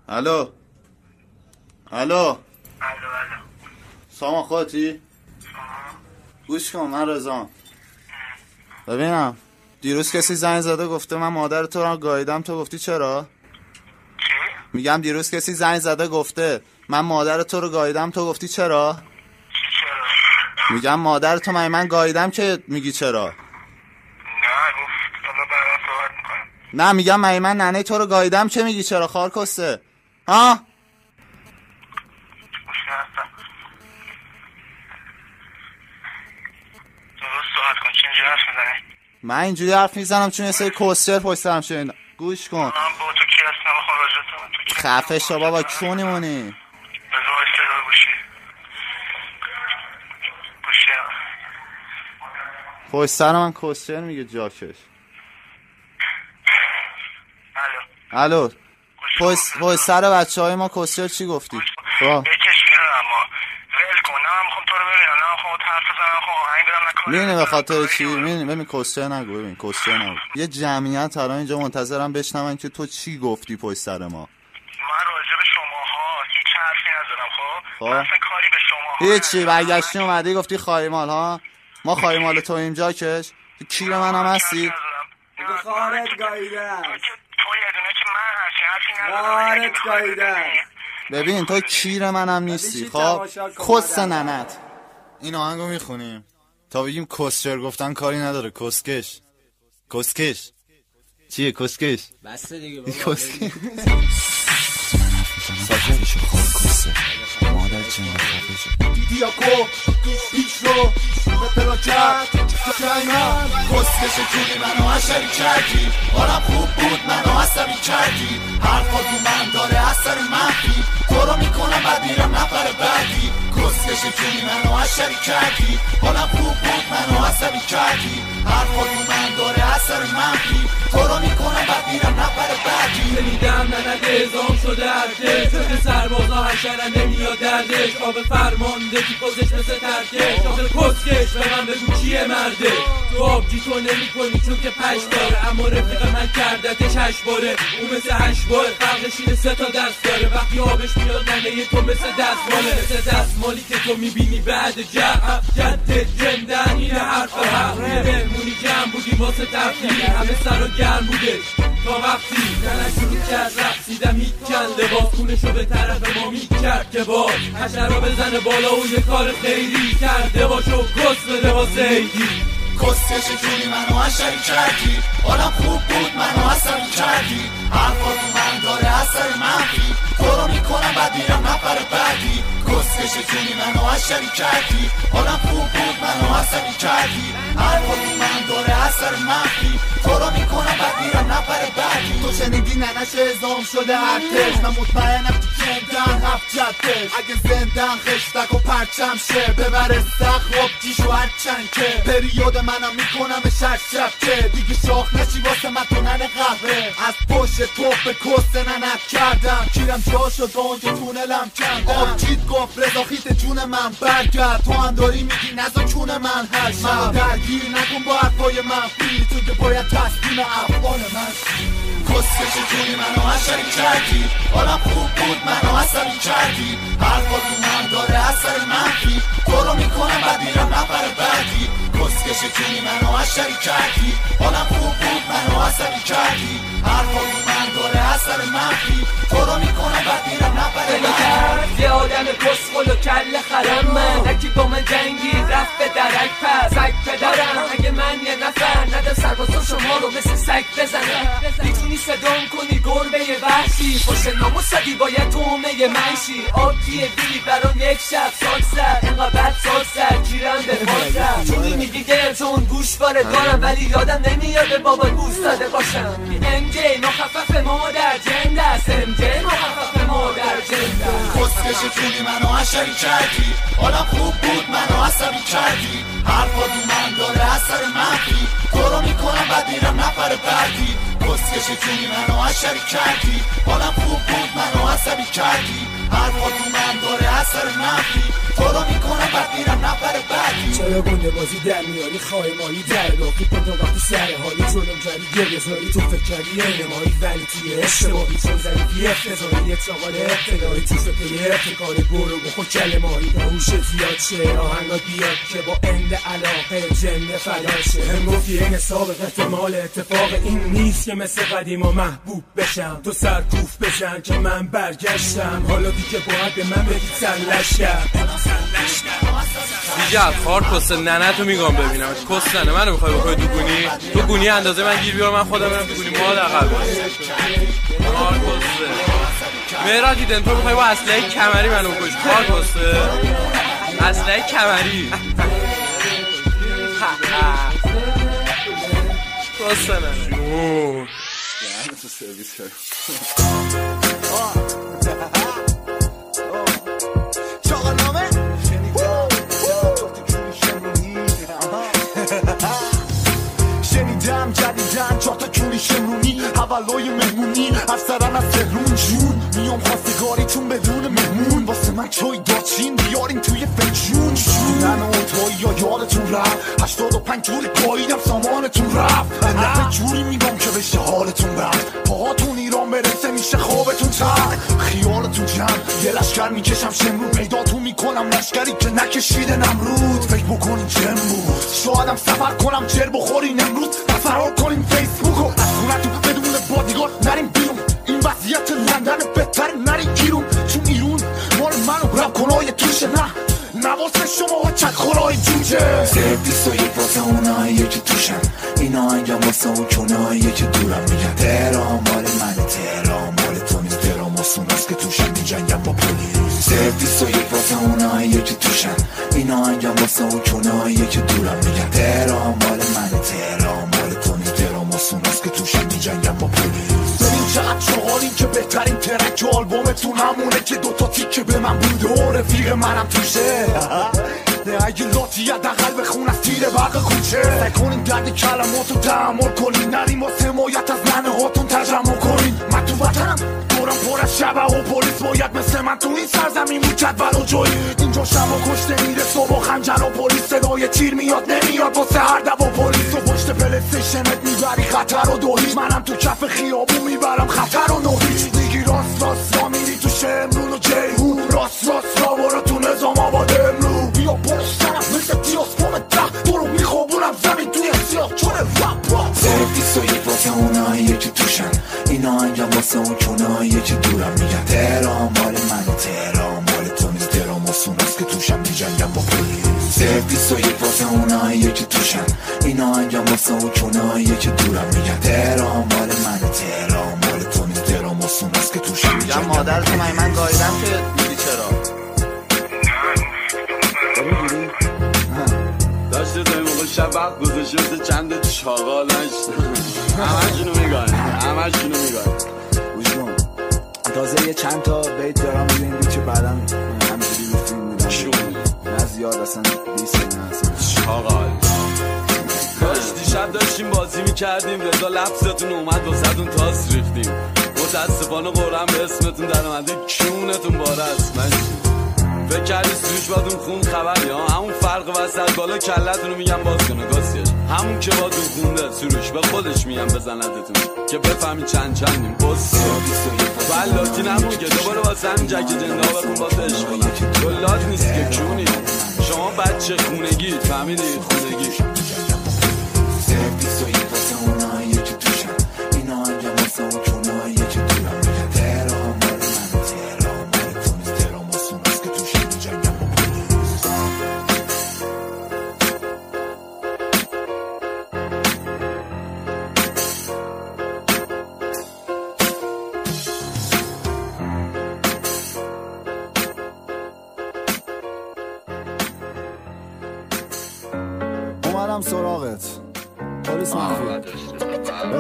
الو سامان خودتی؟ گوش کن، من رضام. ببینم دیروز کسی زنگ زده گفته من مادر تو رو گاییدم، تو گفتی چرا؟ چی؟ میگم دیروز کسی زنگ زده گفته من مادر تو رو گاییدم، تو گفتی چرا؟ چرا؟ میگم مادر تو من گاییدم که میگی چرا؟ نه گفت حالا بعدا صحبت میکنم. نه میگم من ننه تو رو گاییدم چه میگی چرا خارکسته؟ ها؟ صحبت کن. چه اینجوری حرف میزنی؟ من اینجوری حرف میزنم چون یه سری کوسچر پشت سرم شنیدم. گوش کن. من با تو کی هستم؟ میخوام راجع تو خفه شو بابا، کونیمونی. بذار استعداد گوشی پشت سر من کوسچر میگه جاکش. الو پشت سر بچه های ما کوسچر چی گفتی؟ بکش بیرون. اما ول کن. نه من میخوام تو رو ببینم، نه میخوام حرف بزنم، میخوام آهنگ بدم، نه کاری. میدونی به خاطر چی؟ ببین کوسچر نگو. ببین کوسچر نگو. یه جمعیت الان اینجا منتظرم بشنون که تو چی گفتی پشت سر ما. من راجع به شماها هیچ حرفی نزدم. خب من اصلا کاری به شما هیچی. برگشتی اومدی گفتی خایمال ها، ما خایمال تو اینجا کش. تو کیر منم هستی. خارت گایده است. تو یه دونه که من حرفی خارت گایده است. ببین تو کیر منم نیستی. خب کس ننت. این آهنگو میخونیم تا بگیم کسچر گفتن کاری نداره. کسکش چیه کسکش؟ بسته دیگه کسکش. ساکتشو خال کسه مادر چنگه خفشه دیدیاکو پیش رو به پلاکت جایمان کسکش جونی منو عشری کردی، حالم خوب بود منو عصبی کردی، حرفا تو من داره اثر منفی، تو رو میکنم بعد میرم نفر بعدی. کسکش جونی منو عشری کردی، حالم خوب بود منو عصبی کردی، حرفا تو من داره اثر منفی، تو رو میکنم بعد میرم نفر بعدی. شنیدم ننه اعزام شده ارتش، شده سربازا حشره نمیاد دردش، آب فرمانده کی پوزش مثل ترکش، آخه کسکش به من بگو کیه مرده. تو آبجی تو نمی کنی چون که پش داره، اما رفیق من کردتش 8 باره، اون مثل 8 باره فرقش اینه 3 تا دست داره، وقتی آبش میاد ننه تو مثل دستماله، مثل دستمالی که تو میبینی بعد جمع جد جندن. اینه حرف حق مهمونی جمع بودیم واسه تفریح، همه سر و گرم بودش تا وقتی ننه شروع کرد رقصیدم هیچ کن، لباس خونشو به طرف ما میکرد که باز حشر رو بزنه بالا و یه کار خیری کرده باشو گس بده واسه ایدی. کسکش جونی منو عشری کردی، حالم خوب بود منو عصبی کردی، حرفا تو من داره اثر منفی، تو رو میکنم بعد میرم نفر بعدی. کسکش جونی منو عشری کردی، حالم خوب بود منو عصبی کردی، حرفا تو من داره اثر منفی، تو رو میکنم بعد میرم نفر بعدی. تو شنیدی ننش اعزام شده ارتش، من مطمئنم تو کندن هفت جدش، اگه زندن خشتک و پرچم شه ببره سخواب جیشو هرچند که پریود منم میکنم شب که دیگه شاخ نشی واسه من تو ننه قهوه، از پشت توپ به کست ننت کردم، کیرم جا شد با اونجا تونلم کندم، آب جید گفت رضا خیت جون من برگرد، تو هم داری میگی نزا چون من هست، منو درگیر نکن با حرفای منفی چون که باید تسلیم افغان من. کسکش جونی منو عشری کردی، حالم خوب بود منو عصبی کردی، حرفا تو من داره اثر منفی، تو رو میکنم بعد میرم نفر بعدی. کسکش جونی منو عشری کردی، حالم خوب بود منو عصبی کردی، حرفا تو من داره اثر منفی، تو رو میکنم بعد میرم نفر بعدی. یه آدم کسخل و کل خرم من، نکی با من جنگی رفت به درک پس سگ پدرم، اگه من یه نفر ندم سربازا شما رو مثل سگ بزنم، میتونی صدام کنی گربه وحشی، خوش ناموسدی باید تومه منشی، آبکیه بیلی برام یک شب سال سر، انقدر بد سال سر گیرم به فاسر، چونی میگی گرتون گوش باره دارم ولی یادم نمیاد به بابا گوش داده باشم. MJ مخفف مادر جنده است، MJ مخفف مادر جنده است. کسکش جونی منو عشری کردی، حالم خوب بود منو عصبی کردی، حرفا تو من داره اثر منفی، تو رو میکنم بعد میرم نفر بعدی. کسکش جونی منو عشری کردی، حالم خوب بود منو عصبی کردی، حرفا تو من داره اثر منفی تو رو میکنم بعد میرم نفر بعدی چرا گنده بازی در میاری خواهی مایی در داخی کن تا وقتی سر حالی جلوم کردی گریه زاری تو فکر کردی اینمایی ولی توی اشتباهی چون زدی بی افتضایی یه چاقال ابتدایی تو فکر ابتکار برو بخور کلمه هایی تا هوش زیاد شه آهنگات بیاد که با اند علاقه جن فدا شه هم گفتی این سابق احتمال اتفاق این نیست که مثل قدیما محبوب بشم تو سرکوف بزن که من برگشتم حالا دیگه باید به من بگی سلشگر دیگه کار کست ننه تو میگم ببینم کست ننه منو میخوای بخوای تو گونی اندازه من گیر بیار من خودم برم تو گونی ما در قلب کار کسته مهران دیدن تو میخوای با اسلحه کمری منو بکش کار کسته اسلحه کمری کسته ننه شنیدم جدیدن چهار تا کونی شمرونی اولای مهمونی افسرن از تهرون جون میام خواستگاریتون بدون مهمون واسه من چای دارچین بیارین توی فنجون شونن اوتایی یا یادتون رفت 85 جوری پاییدم سامانتون رفت نه جوری میگم که بشه حالتون بد پاهاتون ایران برسه میشه خوابتون تر خیالتون جمع یه لشکر میکشم شمرون پیداتون میکنم لشکری که نکشیده نمرود فکر بکنین چم بود شایدم سفر کنم چر بخورین امروز فرار کنیم فیسبوکو از خونتون بدون بادیگارد نریم بیرون این وضعیت لندن بهتر نریم گیرون چون ایرون مال منو رب کنای توشه نه نواسه شما چک خورای جوجه سفتی و یک واسه اونایی که توشن اینا انگم واسه اون چونایی که دورم میگن تهران مال منه تهران مال تو نیست تهران واسه هست که توشن میجنگم با پلیس سفتی و یک واسه اونایی که توشن اینا انگم واسه اون چونایی که دورم میگن تهران مال منه تهران مال تو نیست تهران واسه هست که توشن میجنگم با پلیس ببین چقدر شغالین که بهترین ترک آلبومتون همونه که دوتا تیکه به من بوده و رفیق منم توشه نه اگه لاتی حداقل بخون از تیر برق کوچه سعی کنین درد کلماتو تحمل کنین نریم واسه حمایت از ننه هاتون ترجمه کنین من تو وطنم دورم پر از شبه و پلیس باید مثل من تو این سرزمین بود جدول و جایی اینجا شبا کشته میره صبح خنجر و پلیس صدای تیر میاد نمیاد واسه هر دو پلیس و پشت پلیستیشنت میبری خطر و دوهیج منم تو کف خیابون میبرم خطر و نوهیج دیگی راست راست را میری تو شمرون و جیهون راست راست را برو تو نظام آباد امرو بیا برو سرم مثل دیاسپوم ده برو میخوابونم زمین توی سیاه چونه رپ سفتی سویی واسه اونایی که توشن اینا انگم واسه اون چونایی که دورم میگن تهران مال منه تهران مال تو نیست تهران واسه هست که توشن میجنگم با پلیس سفتی سویی واسه اونایی که توشن اینا انگم واسه اون چونایی که دورم میگن تهران مال منه تهران مال تو نیست تهران واسه هست که توشن میجنگم مادرتو من گایدم که میگی چرا داشته تا این موقع شب وقت گذاشته مثل چند چاقال همشونو میگن وجدون تازه یه چند تا بیت دارم ببینیم که بعدا همجوری رو فیلم میدم نه زیاد اصلا 20 نه اصلا چاقال دیشب داشتیم بازی میکردیم رضا لفظتون اومد واسهتون تاس ریختیم متاسفانه قرآن به اسمتون در اومده کیونتون باره است من فکر کردی سروش باتون خون خبری ها همون فرق وسط بالا کلتون رو میگم باز کنه گاسیش همون که باتون خونده سروش به خودش میگم بزندتون که بفهمی چندیم بس ولاتی نمون که دوباره واسه همین جک جنده ها بکن باسه عشق کنم گلات نیست که کیونی شما بچه خونگی فهمیدی خونگی اومدم سراغت پلیس منفی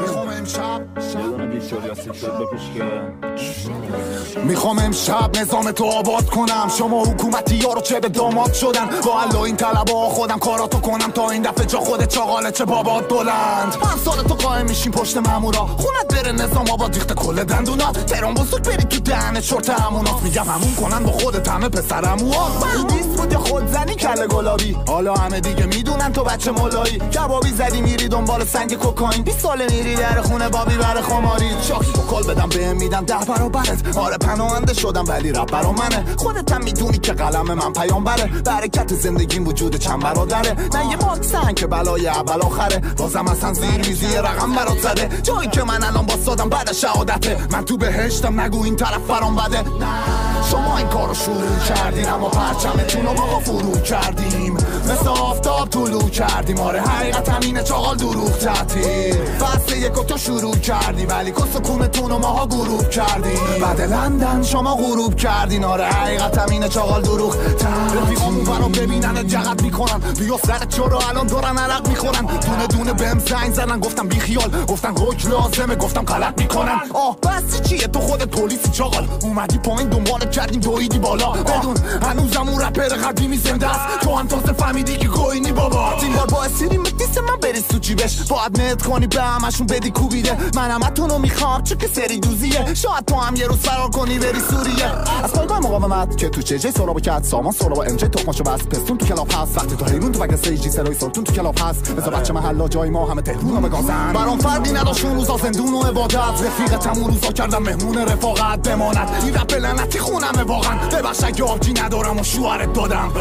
میخوام امشب یه دونه ویکتوریا سیکرت بپوش که میخوام امشب نظام تو آباد کنم. شما حکومتی ها رو چه به داماد شدن، با الله این طلبا خودم کاراتو کنم تا این دفعه جا خودت چاقاله چه بابات بلند. من سال تو قایم میشیم پشت مامورا، خونت بره نظام آباد ریخته کل دندونا. تهران بزرگ بری تو دهنه شورت همونات، میگم همون کنن با خودت همه پسرموها. من دیست بود یا خودزنی کله گلابی، حالا همه دیگه میدونن تو بچه مولایی. کبابی زدی میری دنبال سنگ کوکائین، 20 ساله میری در خونه بابی بر خماری. شاکی تو کل بدم بهم میدن 10 برابرت. آره پناهنده شدم ولی رپ برا منه، خودت هم میدونی که قلم من پیامبره. برکت زندگیم وجود چند برادره، نه یه ماکسن که بلای اول آخره. بازم اصلا زیر میزی رقم برات زده، جایی که من الان باستادم بعد شهادته. من تو بهشتم نگو این طرف برام بده. شما این کارو شروع کردین اما پرچمتون رو ما فرو کردیم. مثل آفتاب طلوع کردیم. آره حقیقت همینه چاقال دروغ تعطیل. فصل یکو تو شروع کردی ولی کس و کونتون رو ماها غروب کردیم. بعد لندن شما غروب کردین. آره حقیقت همینه چاقال دروغ تعطیل. رفیقامون برا ببینن جغت میکنن، بیا سرت چرا الان دارن عرق میخورن. دونه دونه بهم زنگ زدن گفتم بی خیال، گفتن روک لازمه گفتم غلط میکنن. بس چیه تو خودت پلیسی چاقال، اومدی پایین دنبالت کردیم دویدی بالا. بدون هنوزم اون رپر قدیمی زنده است، تو هم تازه فهمیدی که گوینی بابا. این بار با اسیری مدیس من بری تو جیبش، باید نت کنی به همشون بدی کوبیده. من همتونو میخوام چون که سری دوزیه، شاید تو هم یه روز فرار کنی بری سوریه. از پایگاه مقاومت که تو چجه سراب کرد سامان سراب ام جی تخماشو بس پستون تو کلاب هست. وقتی تو حیرون تو بگ استیجی سرای سلطون تو کلاب هست. مثلا بچه محلا جای ما همه تهرون هم گازن. برام فردی نداشت اون روزا زندون و عبادت، رفیقتم اون روزا کردم مهمون رفاقت بماند. این رپ لعنتی خونمه واقعا، ببخش اگه آبجی ندارم و شوهرت دادم.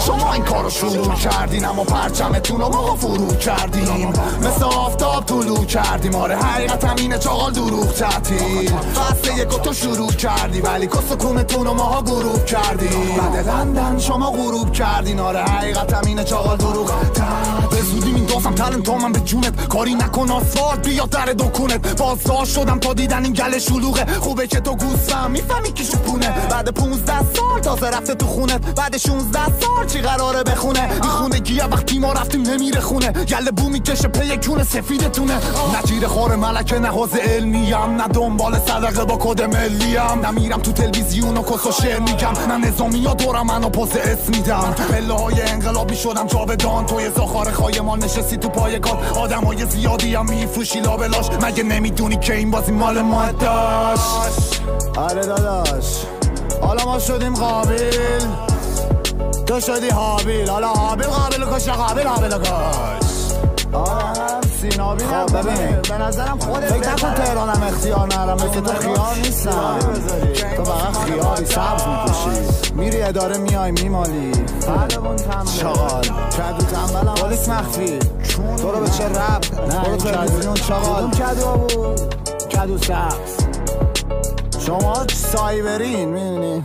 شما این کارو شروع کردین اما پرچمتون رو ما فرو کردیم. مثل آفتاب طلوع کردیم. آره حقیقت همینه چاقال دروغ تعطیل. فصل یکو تو شروع کردی ولی کس و کونتون رو ماها غروب کردیم. بعد لندن شما غروب کردین. آره حقیقت همینه چاقال دروغ تعطیل. به زودی میندازم تلنتو من به جونت، کاری نکن آسفالت بیا در دکونت. بازداشت شدم تا دیدن این گله شلوغه، خوبه که تو گوستم میفهمی کی شپونه. بعد 15 سال تازه رفته تو خونت، بعد 16 سال چی قراره بخونه. این خونگیه وقتی ما رفتیم نمیره خونه، گله بو میکشه پی کونه سفیدتونه. نجیر خور ملکه نه حوزه علمیم، نه دنبال صدقه با کد ملیم. نمیرم تو تلویزیون و کس و شعر میگم، نه نظامی ها دورم منو پوز اسم میدم. پله های انقلاب میشدم جاودان، توی زاخار خایمان نشستی تو پایگان. آدم های زیادی هم میفروشی لابلاش، مگه نمیدونی که این بازی مال ما داشت. آره داداش حالا ما شدیم قابل، تو شدی حابیل. حالا حابیل قابل کش، قابل حابیل کش. آره سینابی خب ببین به نظرم خودت فکر نکن تهرانم اختیار نرم، مثل تو خیار نیستم. تو فقط خیاری سبز میپوشی، میری اداره میای میمالی. چاقال کدو تنبلم پلیس مخفی، تو رو به چه رب برو تلویزیون چاقال. کدو بود کدو سبز، شما سایبرین میدونی.